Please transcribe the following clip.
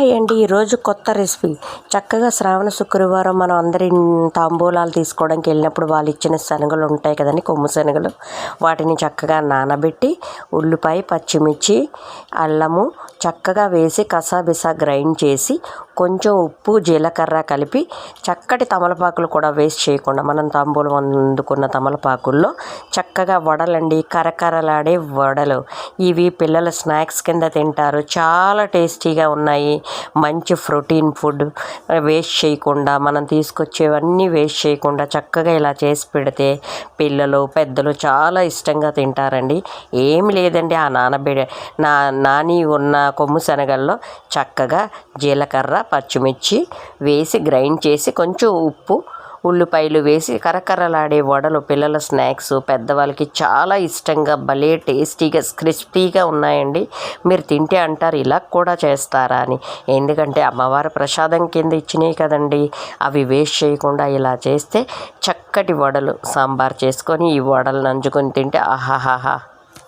Hi అండి. ఈరోజు కొత్త రెసిపీ. చక్కగా శ్రావణ శుక్రవారం మనం అందరి తాంబూలాలు తీసుకోవడానికి వెళ్ళినప్పుడు వాళ్ళు ఇచ్చిన శనగలు ఉంటాయి కదండి, కొమ్ము శనగలు. వాటిని చక్కగా నానబెట్టి ఉల్లిపాయ, పచ్చిమిర్చి, అల్లము చక్కగా వేసి కసాబిసా గ్రైండ్ చేసి కొంచెం ఉప్పు, జీలకర్ర కలిపి చక్కటి తమలపాకులు కూడా వేస్ట్ చేయకుండా మనం తాంబూలం అందుకున్న తమలపాకుల్లో చక్కగా వడలండి, కరకరలాడే వడలు. ఇవి పిల్లల స్నాక్స్ కింద తింటారు. చాలా టేస్టీగా ఉన్నాయి. మంచి ప్రోటీన్ ఫుడ్. వేస్ట్ చేయకుండా మనం తీసుకొచ్చేవన్నీ వేస్ట్ చేయకుండా చక్కగా ఇలా చేసి పెడితే పిల్లలు, పెద్దలు చాలా ఇష్టంగా తింటారండి. ఏమి లేదండి, ఆ నాని ఉన్న కొమ్ము శనగల్లో చక్కగా జీలకర్ర, పచ్చిమిర్చి వేసి గ్రైండ్ చేసి కొంచెం ఉప్పు, ఉల్లిపాయలు వేసి కరకరలాడే వడలు పిల్లల స్నాక్స్. పెద్దవాళ్ళకి చాలా ఇష్టంగా భలే టేస్టీగా క్రిస్పీగా ఉన్నాయండి. మీరు తింటే అంటారు ఇలా కూడా చేస్తారా అని. ఎందుకంటే అమ్మవారి ప్రసాదం కింద ఇచ్చినాయి కదండి, అవి వేస్ట్ చేయకుండా ఇలా చేస్తే చక్కటి వడలు సాంబార్ చేసుకొని ఈ వడలు నంచుకొని తింటే ఆహాహాహా